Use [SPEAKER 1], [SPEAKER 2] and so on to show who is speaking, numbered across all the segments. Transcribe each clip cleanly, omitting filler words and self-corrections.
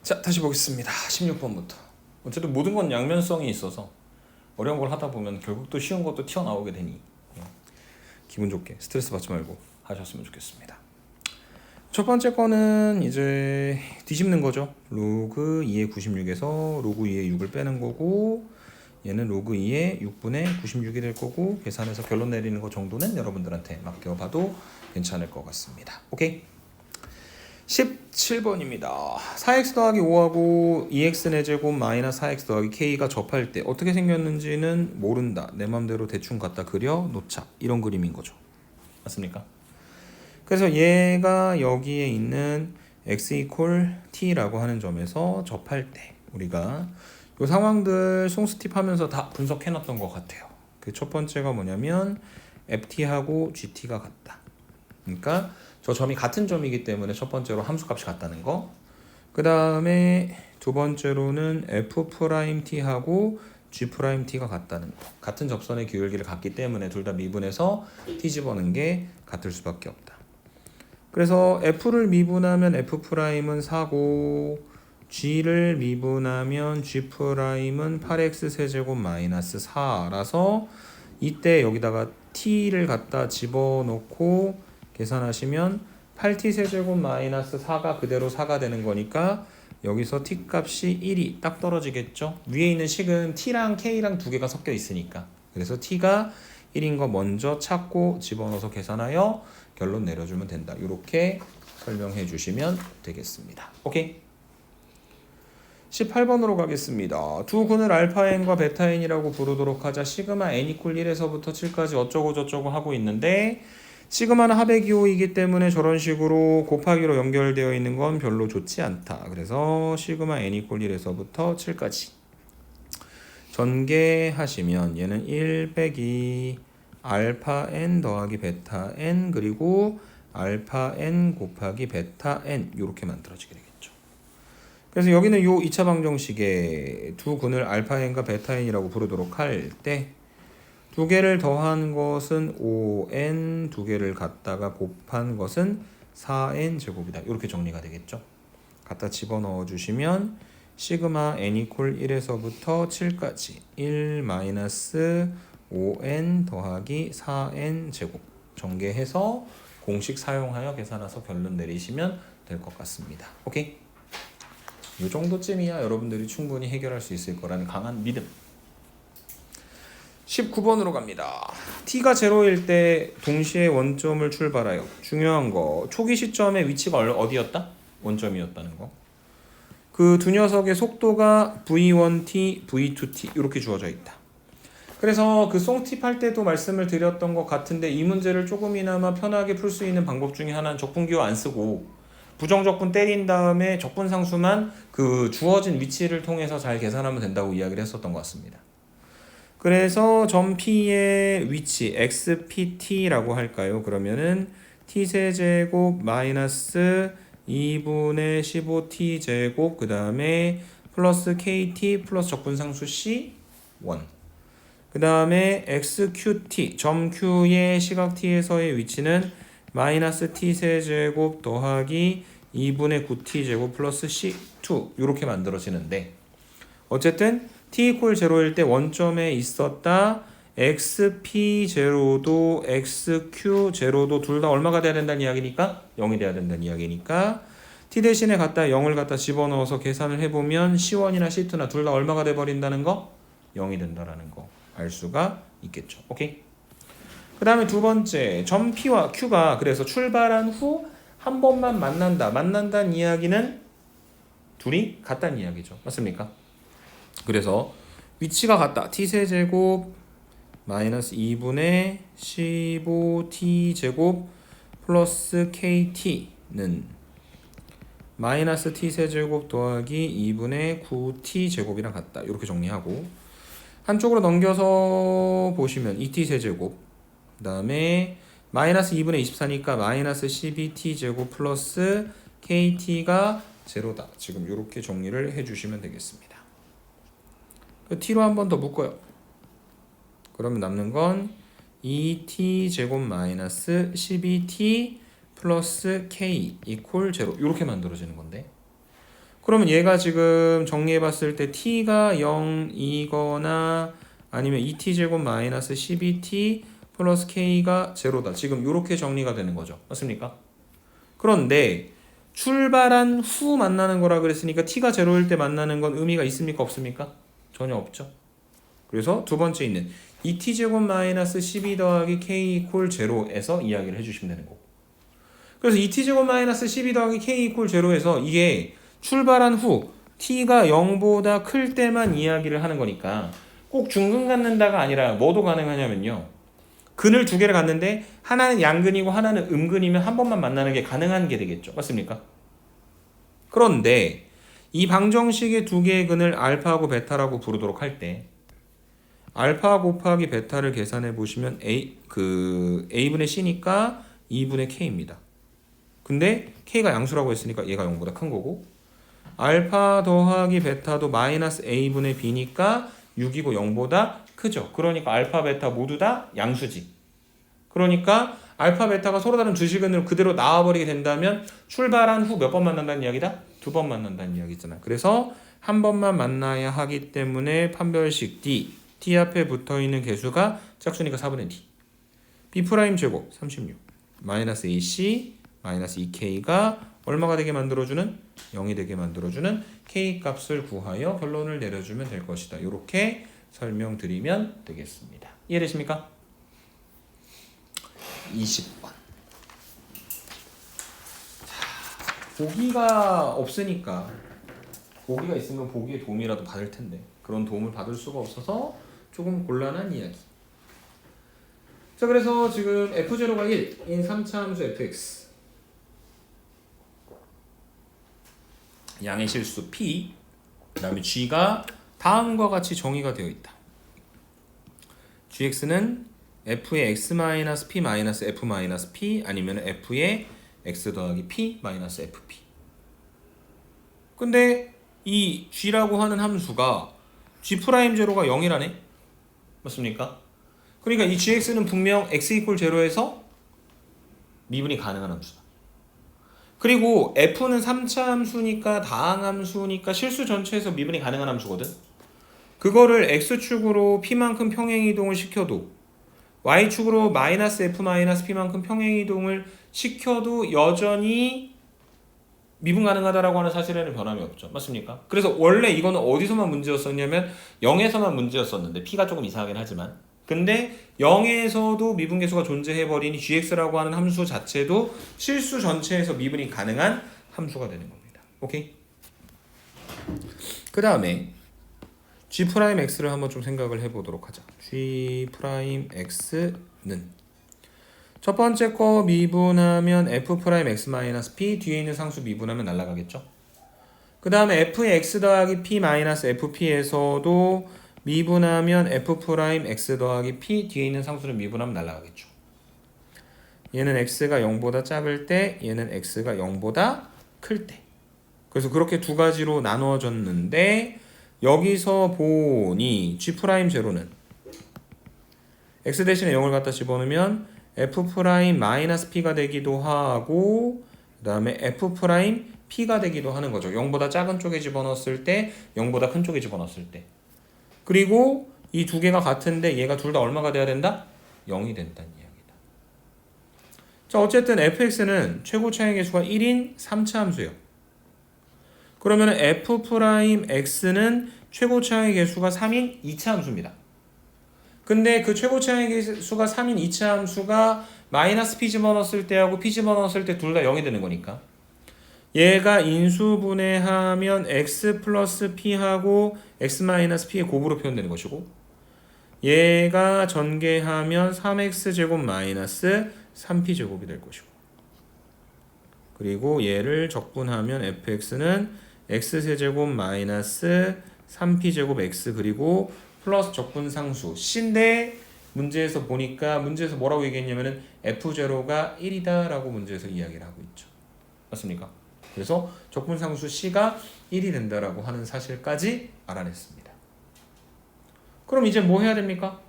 [SPEAKER 1] 자, 다시 보겠습니다. 16번부터. 어쨌든 모든 건 양면성이 있어서 어려운 걸 하다 보면 결국 또 쉬운 것도 튀어나오게 되니 기분 좋게 스트레스 받지 말고 하셨으면 좋겠습니다. 첫 번째 거는 이제 뒤집는 거죠. 로그 2의 96에서 로그 2의 6을 빼는 거고, 얘는 로그 2의 6분의 96이 될 거고, 계산해서 결론 내리는 거 정도는 여러분들한테 맡겨봐도 괜찮을 것 같습니다. 오케이? 17번입니다. 4x 더하기 5하고 2x의 제곱 마이너스 4x 더하기 k가 접할 때 어떻게 생겼는지는 모른다. 내 맘대로 대충 갖다 그려 놓자. 이런 그림인 거죠. 맞습니까? 그래서 얘가 여기에 있는 x 이퀄 t라고 하는 점에서 접할 때 우리가 이 상황들 송스팁 하면서 다 분석해 놨던 것 같아요. 그 첫 번째가 뭐냐면 ft하고 gt가 같다. 그러니까 저 점이 같은 점이기 때문에 첫 번째로 함수값이 같다는 거. 그 다음에 두 번째로는 f't하고 g't가 같다는 거. 같은 접선의 기울기를 갖기 때문에 둘 다 미분해서 t 집어넣은 게 같을 수밖에 없다. 그래서 f를 미분하면 f'은 4고 g를 미분하면 g'은 8x 세제곱 마이너스 4라서 이때 여기다가 t를 갖다 집어넣고 계산하시면 8t 세제곱 마이너스 4가 그대로 4가 되는 거니까 여기서 t 값이 1이 딱 떨어지겠죠. 위에 있는 식은 t랑 k랑 두 개가 섞여 있으니까. 그래서 t가 1인 거 먼저 찾고 집어넣어서 계산하여 결론 내려주면 된다. 이렇게 설명해 주시면 되겠습니다. 오케이. 18번으로 가겠습니다. 두 근을 알파 n과 베타 n이라고 부르도록 하자. 시그마 n 이퀄 1에서부터 7까지 어쩌고 저쩌고 하고 있는데 시그마는 합의 기호이기 때문에 저런 식으로 곱하기로 연결되어 있는 건 별로 좋지 않다. 그래서 시그마 n 이퀄 1에서부터 7까지 전개하시면 얘는 1 빼기 알파 n 더하기 베타 n 그리고 알파 n 곱하기 베타 n 이렇게 만들어지게 되겠죠. 그래서 여기는 요 2차 방정식에 두 근을 알파 n과 베타 n이라고 부르도록 할 때 두 개를 더한 것은 5n, 두 개를 갖다가 곱한 것은 4n 제곱이다. 이렇게 정리가 되겠죠. 갖다 집어넣어 주시면 시그마 n 이퀄 1에서부터 7까지 1 마이너스 5n 더하기 4n 제곱 전개해서 공식 사용하여 계산해서 결론 내리시면 될 것 같습니다. 오케이? 이 정도쯤이야 여러분들이 충분히 해결할 수 있을 거라는 강한 믿음. 19번으로 갑니다. t가 0일 때 동시에 원점을 출발하여 중요한 거 초기 시점의 위치가 어디였다? 원점이었다는 거. 그 두 녀석의 속도가 v1t, v2t 이렇게 주어져 있다. 그래서 그 송팁 할 때도 말씀을 드렸던 것 같은데 이 문제를 조금이나마 편하게 풀 수 있는 방법 중에 하나는 적분기호 안 쓰고 부정적분 때린 다음에 적분상수만 그 주어진 위치를 통해서 잘 계산하면 된다고 이야기를 했었던 것 같습니다. 그래서 점 P의 위치 xpt라고 할까요? 그러면은 t세제곱 마이너스 2분의 15t제곱 그 다음에 플러스 kt 플러스 적분상수 c1 그 다음에 xqt 점 Q의 시각 t에서의 위치는 마이너스 t세제곱 더하기 2분의 9t제곱 플러스 c2 이렇게 만들어지는데 어쨌든 t 이퀄 0일 때 원점에 있었다 xp0도 xq0도 둘 다 얼마가 돼야 된다는 이야기니까 0이 돼야 된다는 이야기니까 t 대신에 갖다 0을 갖다 집어넣어서 계산을 해보면 c1이나 c2나 둘 다 얼마가 돼버린다는 거 0이 된다라는 거 알 수가 있겠죠. 오케이. 그 다음에 두 번째 점 p와 q가 그래서 출발한 후 한 번만 만난다는 이야기는 둘이 같다는 이야기죠. 맞습니까? 그래서 위치가 같다. t세제곱 마이너스 2분의 15t제곱 플러스 kt는 마이너스 t세제곱 더하기 2분의 9t제곱이랑 같다. 이렇게 정리하고 한쪽으로 넘겨서 보시면 2t세제곱 그 다음에 마이너스 2분의 24니까 마이너스 12t제곱 플러스 kt가 0다. 지금 이렇게 정리를 해주시면 되겠습니다. t로 한 번 더 묶어요. 그러면 남는 건 2t제곱 마이너스 12t 플러스 k 이퀄 0 이렇게 만들어지는 건데 그러면 얘가 지금 정리해봤을 때 t가 0이거나 아니면 2t제곱 마이너스 12t 플러스 k가 제로다. 지금 이렇게 정리가 되는 거죠. 맞습니까? 그런데 출발한 후 만나는 거라 그랬으니까 t가 제로일 때 만나는 건 의미가 있습니까? 없습니까? 전혀 없죠. 그래서 두 번째 있는 2t제곱 마이너스 12 더하기 k 이퀄 제로에서 이야기를 해주시면 되는 거고. 그래서 2t제곱 마이너스 12 더하기 k 이퀄 제로에서 이게 출발한 후 t가 0보다 클 때만 이야기를 하는 거니까 꼭 중근 갖는다가 아니라 뭐도 가능하냐면요. 근을 두 개를 갖는데 하나는 양근이고 하나는 음근이면 한 번만 만나는 게 가능한 게 되겠죠. 맞습니까? 그런데 이 방정식의 두 개의 근을 알파하고 베타라고 부르도록 할 때 알파 곱하기 베타를 계산해 보시면 a분의 c니까 2분의 k입니다. 근데 k가 양수라고 했으니까 얘가 0보다 큰 거고 알파 더하기 베타도 마이너스 a분의 b니까 6이고 0보다 크죠. 그러니까 알파 베타 모두 다 양수지. 그러니까 알파 베타가 서로 다른 두 시근으로 그대로 나와버리게 된다면 출발한 후 몇 번 만난다는 이야기다? 두 번 만난다는 이야기잖아. 그래서 한 번만 만나야 하기 때문에 판별식 D t 앞에 붙어있는 개수가 짝수니까 4분의 d b 프라임 제곱 36 마이너스 ac 마이너스 2k가 얼마가 되게 만들어주는? 0이 되게 만들어주는 k 값을 구하여 결론을 내려주면 될 것이다. 이렇게 설명드리면 되겠습니다. 이해되십니까? 20번. 보기가 없으니까 보기가 있으면 보기의 도움이라도 받을 텐데 그런 도움을 받을 수가 없어서 조금 곤란한 이야기. 자, 그래서 지금 f0가 1인 3차 함수 fx 양의 실수 p 그 다음에 g가 다음과 같이 정의가 되어 있다. gx는 f의 x-p-f-p 아니면 f의 x 더하기 p-fp. 근데 이 g라고 하는 함수가 g'0가 0이라네? 맞습니까? 그러니까 이 gx는 분명 x 이퀄 0에서 미분이 가능한 함수다. 그리고 f는 3차 함수니까 다항함수니까 실수 전체에서 미분이 가능한 함수거든. 그거를 x축으로 p만큼 평행이동을 시켜도 y축으로 마이너스 f-p만큼 평행이동을 시켜도 여전히 미분 가능하다라고 하는 사실에는 변함이 없죠. 맞습니까? 그래서 원래 이거는 어디서만 문제였었냐면 0에서만 문제였었는데 p가 조금 이상하긴 하지만 근데 0에서도 미분계수가 존재해버리니 gx라고 하는 함수 자체도 실수 전체에서 미분이 가능한 함수가 되는 겁니다. 오케이? 그 다음에 g'x를 한번 좀 생각을 해보도록 하자. g'x는 첫 번째 거 미분하면 f'x-p 뒤에 있는 상수 미분하면 날아가겠죠. 그 다음에 f의 x 더하기 p-fp에서도 미분하면 f'x 더하기 p 뒤에 있는 상수를 미분하면 날아가겠죠. 얘는 x가 0보다 작을 때 얘는 x가 0보다 클 때. 그래서 그렇게 두 가지로 나누어졌는데 여기서 보니 g'0는 x 대신에 0을 갖다 집어넣으면 f'-p가 되기도 하고 그 다음에 f'p가 되기도 하는 거죠. 0보다 작은 쪽에 집어넣었을 때 0보다 큰 쪽에 집어넣었을 때. 그리고 이 두 개가 같은데 얘가 둘 다 얼마가 돼야 된다? 0이 된다는 이야기다. 자, 어쨌든 fx는 최고 차이 계수가 1인 3차 함수예요. 그러면 f'x는 최고 차이 계수가 3인 2차 함수입니다. 근데 그 최고 차이 계수가 3인 2차 함수가 마이너스 p 집어넣었을 때하고 p 집어넣었을 때 둘 다 0이 되는 거니까 얘가 인수분해하면 x 플러스 p하고 x 마이너스 p의 곱으로 표현되는 것이고 얘가 전개하면 3x 제곱 마이너스 3p 제곱이 될 것이고 그리고 얘를 적분하면 fx는 x세제곱 마이너스 3p 제곱 x 그리고 플러스 적분상수 c인데 문제에서 보니까 문제에서 뭐라고 얘기했냐면은 f0가 1이다 라고 문제에서 이야기를 하고 있죠. 맞습니까? 그래서 적분상수 c가 1이 된다라고 하는 사실까지 알아냈습니다. 그럼 이제 뭐 해야 됩니까?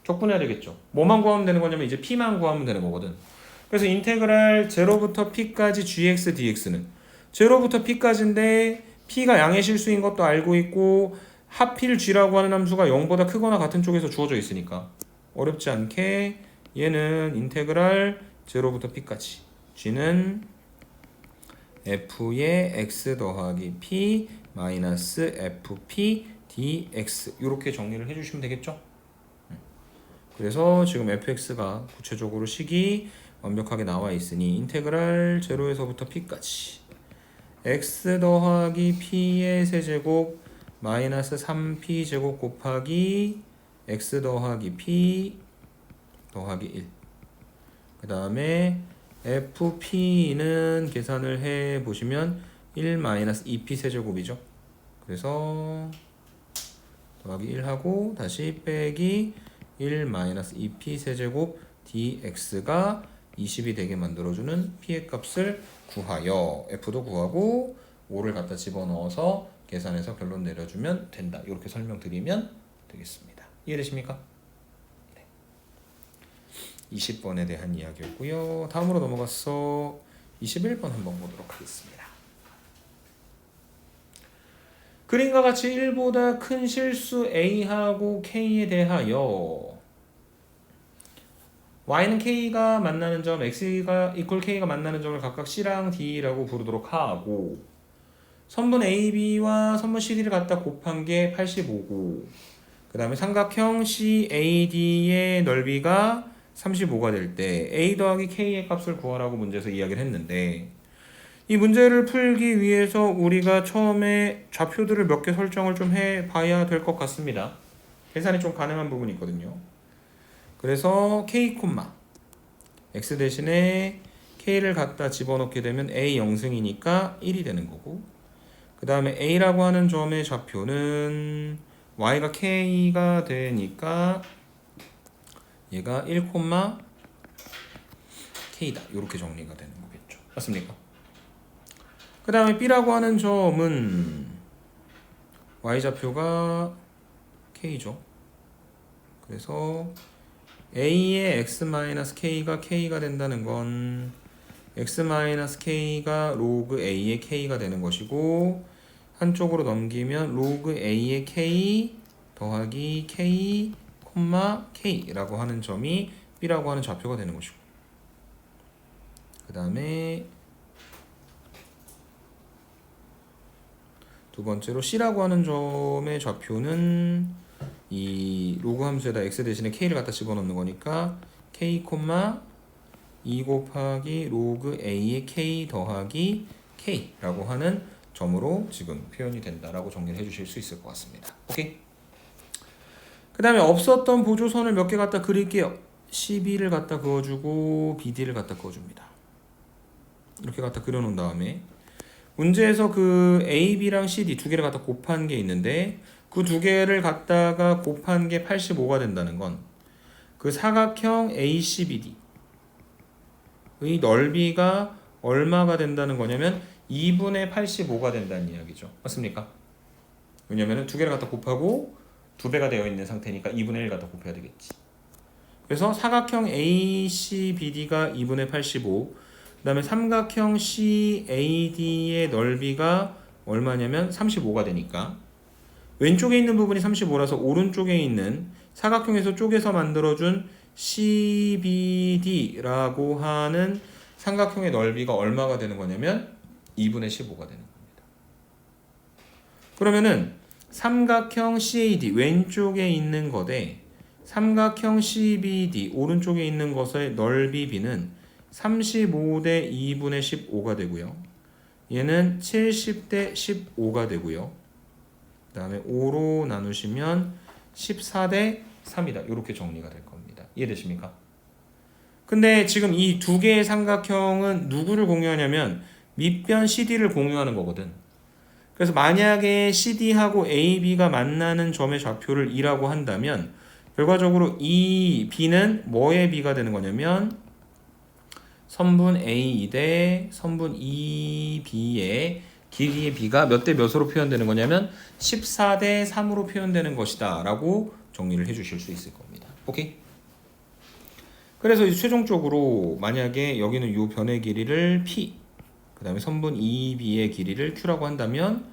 [SPEAKER 1] 적분해야 되겠죠. 뭐만 구하면 되는 거냐면 이제 p만 구하면 되는 거거든. 그래서 인테그랄 0부터 p까지 gx dx는 제로부터 p까지인데 p가 양의 실수인 것도 알고 있고 하필 g라고 하는 함수가 0보다 크거나 같은 쪽에서 주어져 있으니까 어렵지 않게 얘는 인테그랄 제로부터 p까지 g는 f의 x 더하기 p 마이너스 fp dx 이렇게 정리를 해주시면 되겠죠. 그래서 지금 fx가 구체적으로 식이 완벽하게 나와 있으니 인테그랄 제로에서부터 p까지 x 더하기 p의 세제곱 마이너스 3p 제곱 곱하기 x 더하기 p 더하기 1. 그 다음에 fp는 계산을 해 보시면 1 마이너스 2p 세제곱이죠. 그래서 더하기 1하고 다시 빼기 1 마이너스 2p 세제곱 dx가 20이 되게 만들어주는 p의 값을 구하여 f도 구하고 5를 갖다 집어넣어서 계산해서 결론 내려주면 된다. 이렇게 설명드리면 되겠습니다. 이해되십니까? 네. 20번에 대한 이야기였고요. 다음으로 넘어가서 21번 한번 보도록 하겠습니다. 그림과 같이 1보다 큰 실수 a하고 k에 대하여 y는 k가 만나는 점, x가 equal k가 만나는 점을 각각 c랑 d라고 부르도록 하고 선분 AB와 선분 CD를 갖다 곱한 게 85고 그 다음에 삼각형 CAD의 넓이가 35가 될 때 A 더하기 K의 값을 구하라고 문제에서 이야기를 했는데 이 문제를 풀기 위해서 우리가 처음에 좌표들을 몇 개 설정을 좀 해봐야 될 것 같습니다. 계산이 좀 가능한 부분이 있거든요. 그래서 K, X 대신에 K를 갖다 집어넣게 되면 A 0승이니까 1이 되는 거고 그 다음에 A라고 하는 점의 좌표는 Y가 K가 되니까 얘가 1, K다. 이렇게 정리가 되는 거겠죠. 맞습니까? 그 다음에 B라고 하는 점은 Y좌표가 K죠. 그래서 A의 X-K가 K가 된다는 건 X-K가 로그 A의 K가 되는 것이고 한쪽으로 넘기면 로그 A의 K 더하기 K, K라고 하는 점이 B라고 하는 좌표가 되는 것이고 그 다음에 두 번째로 C라고 하는 점의 좌표는 이 로그 함수에다 X 대신에 K를 갖다 집어넣는 거니까 K, 2 곱하기 로그 A의 K 더하기 K라고 하는 점으로 지금 표현이 된다라고 정리를 해주실 수 있을 것 같습니다. 오케이? 그 다음에 없었던 보조선을 몇 개 갖다 그릴게요. CB를 갖다 그어주고 BD를 갖다 그어줍니다. 이렇게 갖다 그려놓은 다음에 문제에서 그 AB랑 CD 두 개를 갖다 곱한 게 있는데 그 두 개를 갖다가 곱한 게 85가 된다는 건 그 사각형 ACBD 의 넓이가 얼마가 된다는 거냐면 2분의 85가 된다는 이야기죠. 맞습니까? 왜냐면 두 개를 갖다 곱하고 두 배가 되어 있는 상태니까 2분의 1 갖다 곱해야 되겠지. 그래서 사각형 ACBD가 2분의 85 그 다음에 삼각형 CAD의 넓이가 얼마냐면 35가 되니까 왼쪽에 있는 부분이 35라서 오른쪽에 있는 사각형에서 쪼개서 만들어준 CBD라고 하는 삼각형의 넓이가 얼마가 되는 거냐면 2분의 15가 되는 겁니다. 그러면은 삼각형 CAD 왼쪽에 있는 것에 삼각형 CBD 오른쪽에 있는 것의 넓이 B는 35대 2분의 15가 되고요. 얘는 70대 15가 되고요. 그 다음에 5로 나누시면 14대 3이다. 이렇게 정리가 될 겁니다. 이해되십니까? 근데 지금 이 두 개의 삼각형은 누구를 공유하냐면 밑변 CD를 공유하는 거거든. 그래서 만약에 CD하고 AB가 만나는 점의 좌표를 2라고 한다면 결과적으로 이 B는 뭐의 B가 되는 거냐면 선분 A 대 선분 2B의 길이의 B가 몇 대 몇으로 표현되는 거냐면 14대 3으로 표현되는 것이다 라고 정리를 해주실 수 있을 겁니다. 오케이? 그래서 이제 최종적으로 만약에 여기는 이 변의 길이를 P 그 다음에 선분 2b의 길이를 q라고 한다면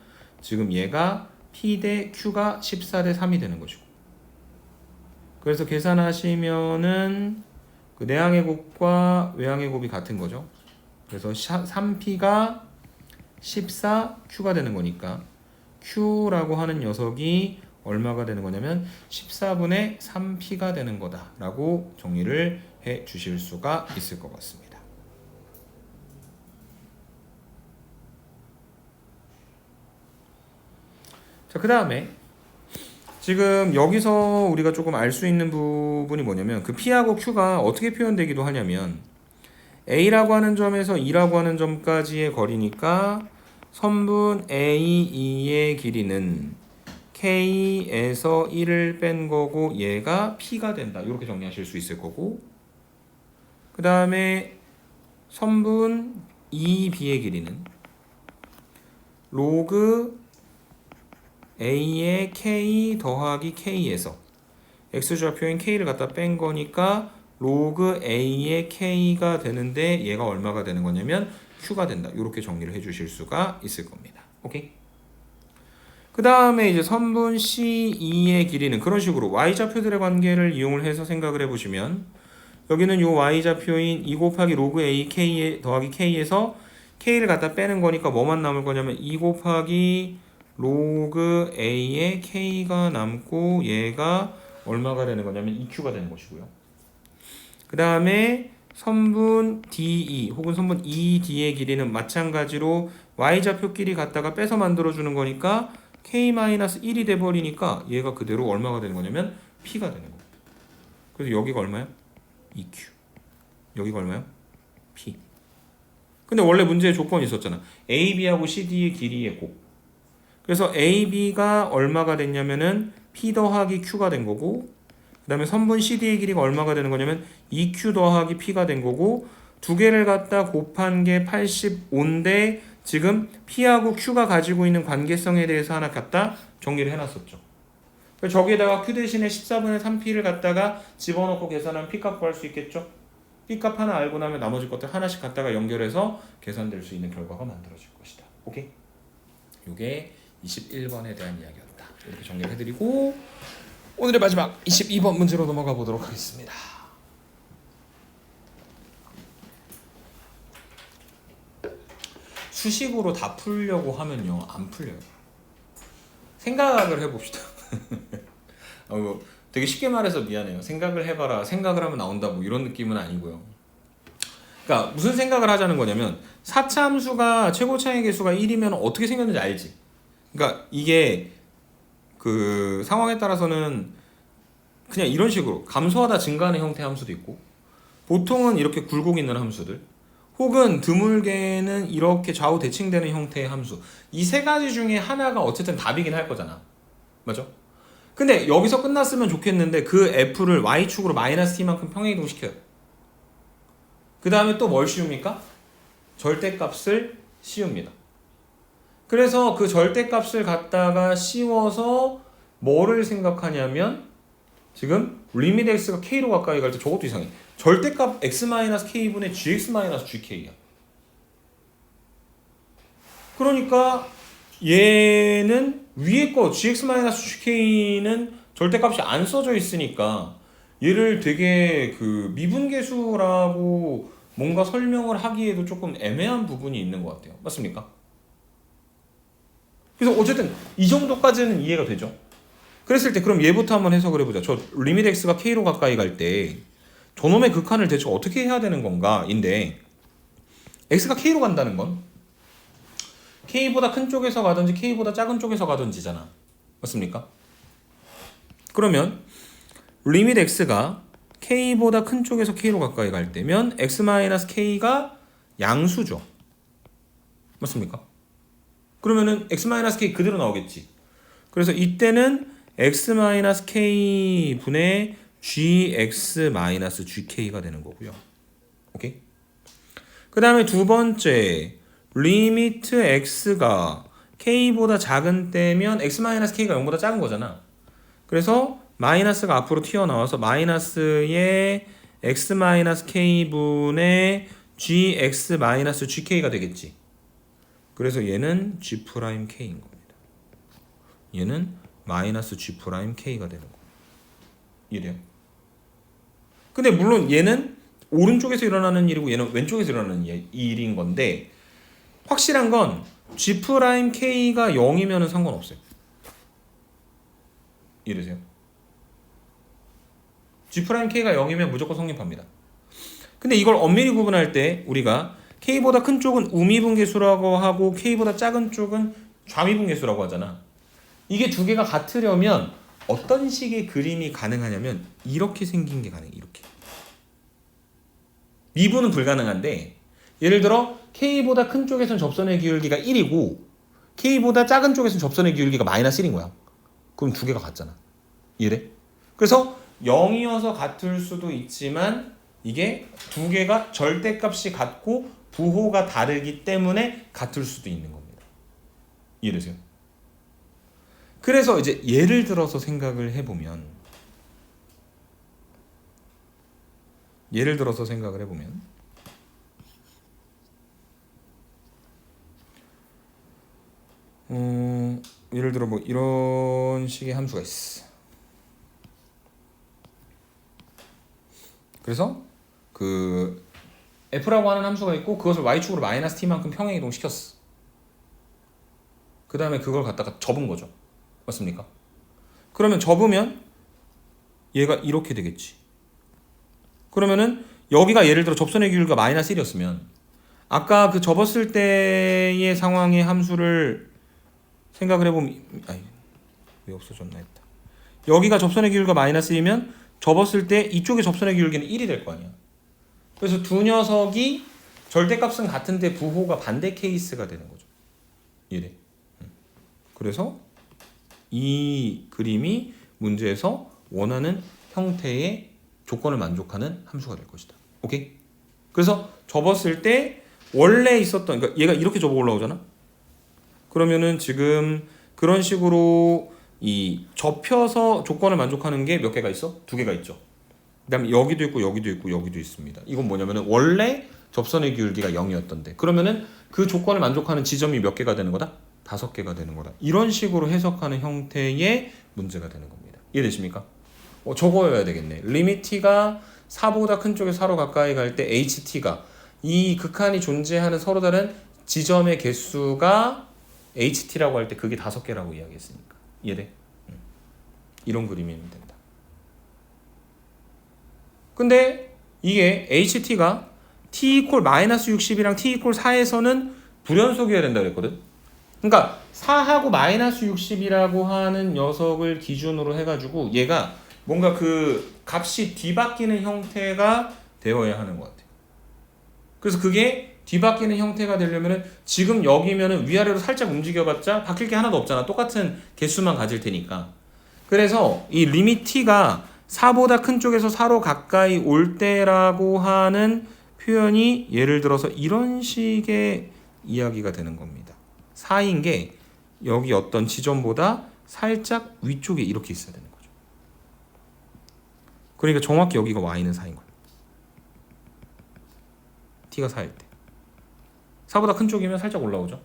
[SPEAKER 1] 지금 얘가 p 대 q가 14 대 3이 되는 것이고, 그래서 계산하시면은 그 내항의 곱과 외항의 곱이 같은 거죠. 그래서 3p가 14 q가 되는 거니까 q라고 하는 녀석이 얼마가 되는 거냐면 14분의 3p가 되는 거다라고 정리를 해 주실 수가 있을 것 같습니다. 자, 그 다음에 지금 여기서 우리가 조금 알 수 있는 부분이 뭐냐면 그 p하고 q가 어떻게 표현되기도 하냐면 a라고 하는 점에서 e라고 하는 점까지의 거리니까 선분 A2의 길이는 K에서 1을 뺀 거고 얘가 P가 된다. 이렇게 정리하실 수 있을 거고, 그 다음에 선분 2B의 길이는 로그 A의 K 더하기 K에서 X좌표인 K를 갖다 뺀 거니까 로그 A의 K가 되는데 얘가 얼마가 되는 거냐면 Q가 된다. 이렇게 정리를 해 주실 수가 있을 겁니다. 오케이? 그 다음에 이제 선분 C2의 길이는 그런 식으로 Y좌표들의 관계를 이용을 해서 생각을 해보시면 여기는 요 Y좌표인 2 곱하기 로그 A K 더하기 K에서 K를 갖다 빼는 거니까 뭐만 남을 거냐면 2 곱하기 로그 A의 K가 남고 얘가 얼마가 되는 거냐면 2Q가 되는 것이고요. 그 다음에 선분 DE 혹은 선분 ED의 길이는 마찬가지로 Y좌표끼리 갖다가 빼서 만들어주는 거니까 K-1이 돼버리니까 얘가 그대로 얼마가 되는 거냐면 P가 되는 거예요. 그래서 여기가 얼마야? 2Q. 여기가 얼마야? P. 근데 원래 문제의 조건이 있었잖아. AB하고 CD의 길이의 곱. 그래서 AB가 얼마가 됐냐면은 P 더하기 Q가 된 거고, 그 다음에 선분 CD의 길이가 얼마가 되는 거냐면 2Q 더하기 P가 된 거고, 두 개를 갖다 곱한 게 85인데 지금 P하고 Q가 가지고 있는 관계성에 대해서 하나 갖다 정리를 해놨었죠. 저기에다가 Q 대신에 14분의 3P를 갖다가 집어넣고 계산하면 P값 구할 수 있겠죠? P값 하나 알고 나면 나머지 것들 하나씩 갖다가 연결해서 계산될 수 있는 결과가 만들어질 것이다. 오케이? 요게 21번에 대한 이야기였다. 이렇게 정리를 해드리고 오늘의 마지막 22번 문제로 넘어가 보도록 하겠습니다. 수식으로 다 풀려고 하면요 안 풀려요. 생각을 해봅시다. 되게 쉽게 말해서 미안해요. 생각을 해봐라, 생각을 하면 나온다, 뭐 이런 느낌은 아니고요. 그러니까 무슨 생각을 하자는 거냐면 4차 함수가 최고 차이 개수가 1이면 어떻게 생겼는지 알지? 그러니까 이게 그 상황에 따라서는 그냥 이런 식으로 감소하다 증가하는 형태의 함수도 있고, 보통은 이렇게 굴곡 있는 함수들, 혹은 드물게는 이렇게 좌우 대칭되는 형태의 함수, 이 세 가지 중에 하나가 어쨌든 답이긴 할 거잖아. 맞죠? 근데 여기서 끝났으면 좋겠는데 그 f를 y축으로 마이너스 t만큼 평행이동시켜요. 그 다음에 또 뭘 씌웁니까? 절대값을 씌웁니다. 그래서 그 절대값을 갖다가 씌워서 뭐를 생각하냐면 지금 리미트 x가 k로 가까이 갈 때 저것도 이상해. 절대값 x-k분의 gx-gk야. 그러니까 얘는 위에 거 gx-gk는 절대값이 안 써져 있으니까 얘를 되게 그 미분계수라고 뭔가 설명을 하기에도 조금 애매한 부분이 있는 것 같아요. 맞습니까? 그래서 어쨌든 이 정도까지는 이해가 되죠. 그랬을 때 그럼 얘부터 한번 해석을 해보자. 저 리미트 x가 k로 가까이 갈 때 저놈의 극한을 대체 어떻게 해야 되는 건가 인데, x가 k로 간다는 건 k보다 큰 쪽에서 가든지 k보다 작은 쪽에서 가든지잖아. 맞습니까? 그러면 리미트 x가 k보다 큰 쪽에서 k로 가까이 갈 때면 x-k가 양수죠. 맞습니까? 그러면은 x-k 그대로 나오겠지. 그래서 이때는 x-k 분의 gx-gk가 되는 거고요. 오케이? 그 다음에 두 번째, 리미트 x가 k보다 작은 때면 x-k가 0보다 작은 거잖아. 그래서 마이너스가 앞으로 튀어나와서 마이너스의 x-k분의 gx-gk가 되겠지. 그래서 얘는 G'K인 겁니다. 얘는 마이너스 G'K가 되는 거예요. 이래요. 근데 물론 얘는 오른쪽에서 일어나는 일이고 얘는 왼쪽에서 일어나는 일인 건데 확실한 건 G'K가 0이면 상관없어요. 이러세요. G'K가 0이면 무조건 성립합니다. 근데 이걸 엄밀히 구분할 때 우리가 K보다 큰 쪽은 우미분계수라고 하고 K보다 작은 쪽은 좌미분계수라고 하잖아. 이게 두 개가 같으려면 어떤 식의 그림이 가능하냐면 이렇게 생긴 게 가능해. 이렇게. 미분은 불가능한데 예를 들어 K보다 큰 쪽에서는 접선의 기울기가 1이고 K보다 작은 쪽에서는 접선의 기울기가 마이너스 1인 거야. 그럼 두 개가 같잖아. 이래? 그래서 0이어서 같을 수도 있지만 이게 두 개가 절대값이 같고 부호가 다르기 때문에 같을 수도 있는 겁니다. 이해되세요? 그래서 이제 예를 들어서 생각을 해보면 예를 들어 뭐 이런 식의 함수가 있어. 그래서 그 f라고 하는 함수가 있고 그것을 y축으로 마이너스 t만큼 평행이동 시켰어. 그 다음에 그걸 갖다가 접은 거죠. 맞습니까? 그러면 접으면 얘가 이렇게 되겠지. 그러면은 여기가 예를 들어 접선의 기울기가 마이너스 1이었으면 아까 그 접었을 때의 상황의 함수를 생각을 해보면 왜 없어졌나 했다. 여기가 접선의 기울기가 마이너스 1이면 접었을 때 이쪽의 접선의 기울기는 1이 될 거 아니야. 그래서 두 녀석이 절대값은 같은데 부호가 반대 케이스가 되는 거죠. 이래. 그래서 이 그림이 문제에서 원하는 형태의 조건을 만족하는 함수가 될 것이다. 오케이? 그래서 접었을 때 원래 있었던 그러니까 얘가 이렇게 접어 올라오잖아. 그러면은 지금 그런 식으로 이 접혀서 조건을 만족하는 게 몇 개가 있어? 두 개가 있죠. 그다음에 여기도 있고 여기도 있고 여기도 있습니다. 이건 뭐냐면은 원래 접선의 기울기가 0이었던데 그러면은 그 조건을 만족하는 지점이 몇 개가 되는 거다? 5개가 되는 거다. 이런 식으로 해석하는 형태의 문제가 되는 겁니다. 이해되십니까? 저거여야 되겠네. 리밋 t가 4보다 큰 쪽에 4로 가까이 갈 때 ht가 이 극한이 존재하는 서로 다른 지점의 개수가 ht라고 할 때 그게 5개라고 이야기했으니까. 이해돼? 이런 그림이면 된다. 근데 이게 ht가 t 이퀄 마이너스 60이랑 t 이퀄 4에서는 불연속이어야 된다 그랬거든. 그러니까 4하고 마이너스 60이라고 하는 녀석을 기준으로 해가지고 얘가 뭔가 그 값이 뒤바뀌는 형태가 되어야 하는 것 같아. 그래서 그게 뒤바뀌는 형태가 되려면은 지금 여기면은 위아래로 살짝 움직여봤자 바뀔 게 하나도 없잖아. 똑같은 개수만 가질 테니까. 그래서 이 리밋 t가 4보다 큰 쪽에서 4로 가까이 올 때라고 하는 표현이 예를 들어서 이런 식의 이야기가 되는 겁니다. 4인 게 여기 어떤 지점보다 살짝 위쪽에 이렇게 있어야 되는 거죠. 그러니까 정확히 여기가 y는 4인 거예요. t가 4일 때. 4보다 큰 쪽이면 살짝 올라오죠.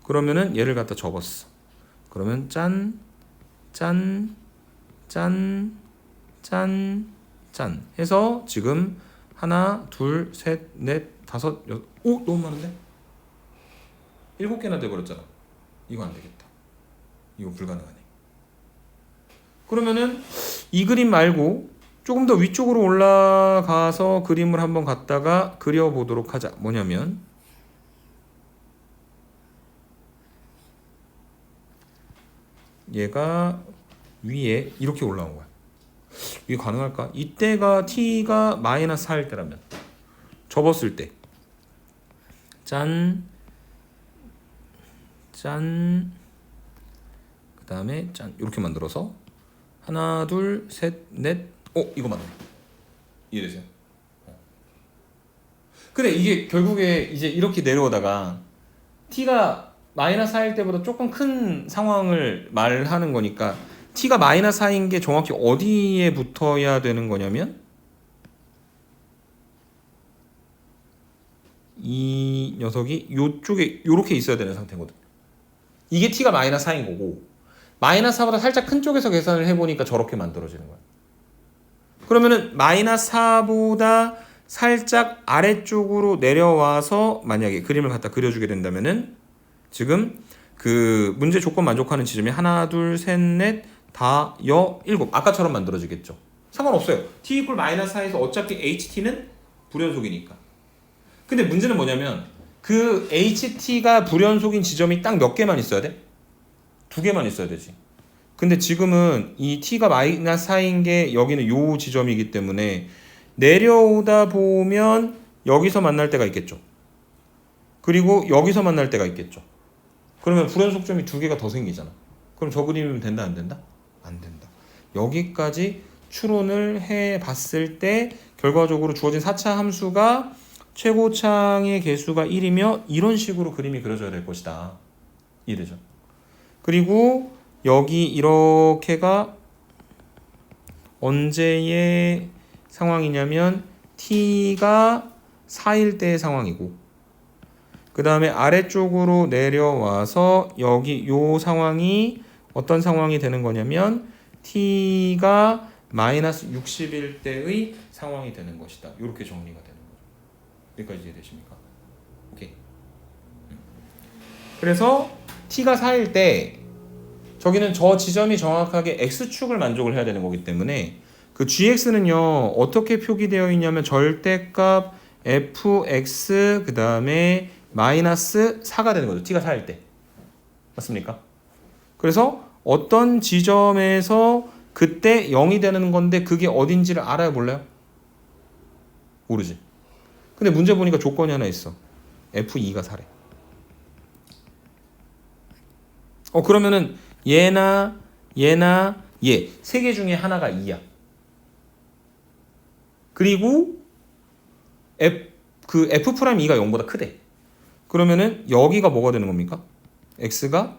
[SPEAKER 1] 그러면은 얘를 갖다 접었어. 그러면 짠, 짠, 짠, 짠, 짠 해서 지금 하나, 둘, 셋, 넷, 다섯, 여섯. 오, 너무 많은데? 7개나 돼버렸잖아. 이거 안 되겠다. 이거 불가능하네. 그러면은 이 그림 말고 조금 더 위쪽으로 올라가서 그림을 한번 갖다가 그려보도록 하자. 뭐냐면 얘가 위에 이렇게 올라온 거야. 이게 가능할까? 이때가 t가 마이너스 4일 때라면 접었을 때 짠, 짠, 그 다음에 짠 이렇게 만들어서 하나, 둘, 셋, 넷. 이거 맞네. 이해되세요? 근데 이게 결국에 이제 이렇게 내려오다가 t가 마이너스 4일 때보다 조금 큰 상황을 말하는 거니까 t가 마이너스 4인 게 정확히 어디에 붙어야 되는 거냐면 이 녀석이 요쪽에 요렇게 있어야 되는 상태거든. 이게 t가 마이너스 4인 거고 마이너스 4보다 살짝 큰 쪽에서 계산을 해보니까 저렇게 만들어지는 거야. 그러면은 마이너스 4보다 살짝 아래쪽으로 내려와서 만약에 그림을 갖다 그려주게 된다면은 지금 그 문제 조건 만족하는 지점이 하나, 둘, 셋, 넷, 다, 일곱. 아까처럼 만들어지겠죠. 상관없어요. t 이퀄 마이너스 4에서 어차피 ht는 불연속이니까. 근데 문제는 뭐냐면 그 ht가 불연속인 지점이 딱 몇 개만 있어야 돼? 두 개만 있어야 되지. 근데 지금은 이 t가 마이너스 4인 게 여기는 요 지점이기 때문에 내려오다 보면 여기서 만날 때가 있겠죠. 그리고 여기서 만날 때가 있겠죠. 그러면 불연속점이 두 개가 더 생기잖아. 그럼 저 그림이면 된다 안 된다? 안 된다. 여기까지 추론을 해봤을 때 결과적으로 주어진 4차 함수가 최고창의 개수가 1이며 이런 식으로 그림이 그려져야 될 것이다. 이해되죠? 그리고 여기 이렇게가 언제의 상황이냐면 t가 4일 때의 상황이고 그 다음에 아래쪽으로 내려와서 여기 요 상황이 어떤 상황이 되는 거냐면 t가 마이너스 60일 때의 상황이 되는 것이다. 이렇게 정리가 되는 거죠. 여기까지 이해되십니까? 오케이. 그래서 t가 4일 때 저기는 저 지점이 정확하게 x축을 만족을 해야 되는 거기 때문에 그 gx는요 어떻게 표기되어 있냐면 절대값 fx 그 다음에 마이너스 4가 되는 거죠. t가 4일 때. 맞습니까? 그래서 어떤 지점에서 그때 0이 되는 건데 그게 어딘지를 알아요 몰라요? 모르지. 근데 문제 보니까 조건이 하나 있어. f2가 4래. 그러면은 얘나 얘나 얘 세 개 중에 하나가 2야. 그리고 f'2가 0보다 크대. 그러면은 여기가 뭐가 되는 겁니까? x가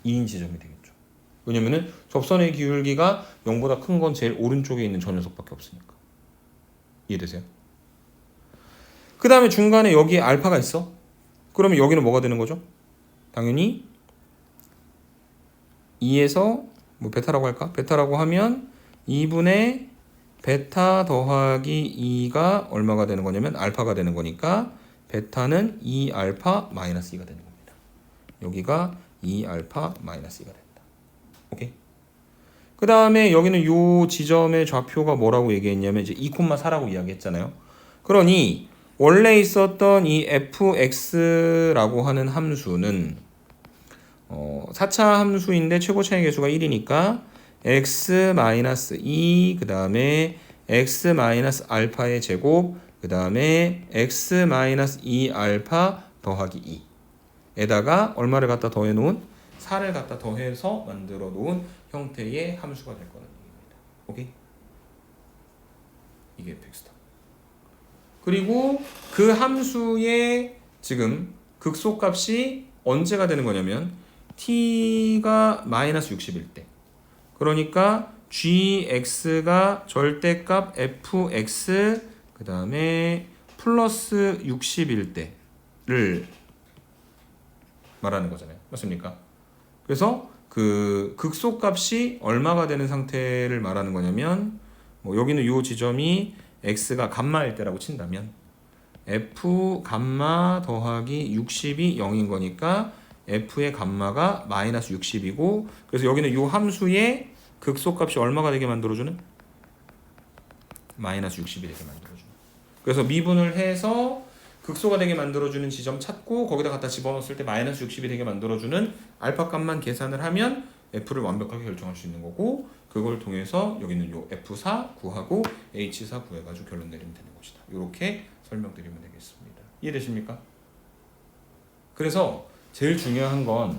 [SPEAKER 1] 2인 지점이 되겠죠. 왜냐면은 접선의 기울기가 0보다 큰 건 제일 오른쪽에 있는 저 녀석밖에 없으니까. 이해되세요? 그 다음에 중간에 여기에 알파가 있어. 그러면 여기는 뭐가 되는 거죠? 당연히 2에서 뭐 베타라고 할까? 베타라고 하면 2분의 베타 더하기 2가 얼마가 되는 거냐면 알파가 되는 거니까 베타는 2알파 마이너스 2가 되는 겁니다. 여기가 2알파 마이너스 2가 된다. 오케이? 그 다음에 여기는 요 지점의 좌표가 뭐라고 얘기했냐면 이제 2,4라고 이야기했잖아요. 그러니 원래 있었던 이 fx라고 하는 함수는 4차 함수인데 최고차의 개수가 1이니까 x-2 그 다음에 x-알파의 제곱 그 다음에 x-2알파 더하기 2에다가 얼마를 갖다 더해 놓은 4를 갖다 더해서 만들어 놓은 형태의 함수가 될 거라는 얘기입니다. 오케이? 이게 fx다. 그리고 그 함수의 지금 극소값이 언제가 되는 거냐면 t가 마이너스 60일 때. 그러니까 gx가 절대값 fx 그 다음에 플러스 60일 때를 말하는 거잖아요. 맞습니까? 그래서 그 극소값이 얼마가 되는 상태를 말하는 거냐면 뭐 여기는 이 지점이 x가 감마일 때라고 친다면 f 감마 더하기 60이 0인 거니까 f의 감마가 마이너스 60이고 그래서 여기는 이 함수의 극소값이 얼마가 되게 만들어주는? 마이너스 60이 되게 만들어주는. 그래서 미분을 해서 극소가 되게 만들어주는 지점 찾고 거기다 갖다 집어넣었을 때 마이너스 60이 되게 만들어주는 알파 값만 계산을 하면 f를 완벽하게 결정할 수 있는 거고 그걸 통해서 여기는 요 f4 구하고 h4 구해가지고 결론 내리면 되는 것이다. 이렇게 설명드리면 되겠습니다. 이해되십니까? 그래서 제일 중요한 건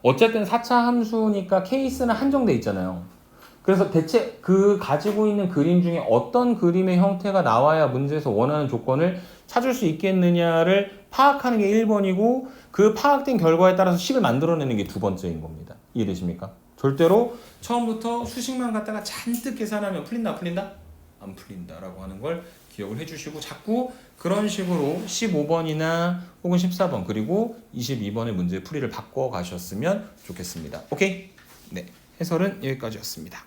[SPEAKER 1] 어쨌든 4차 함수니까 케이스는 한정돼 있잖아요. 그래서 대체 그 가지고 있는 그림 중에 어떤 그림의 형태가 나와야 문제에서 원하는 조건을 찾을 수 있겠느냐를 파악하는 게 1번이고 그 파악된 결과에 따라서 식을 만들어내는 게 2번째인 겁니다. 이해되십니까? 절대로 처음부터 수식만 갖다가 잔뜩 계산하면 풀린다 안 풀린다? 안 풀린다라고 하는 걸 기억을 해주시고 자꾸 그런 식으로 15번이나 혹은 14번 그리고 22번의 문제 풀이를 바꿔 가셨으면 좋겠습니다. 오케이? 네, 해설은 여기까지였습니다.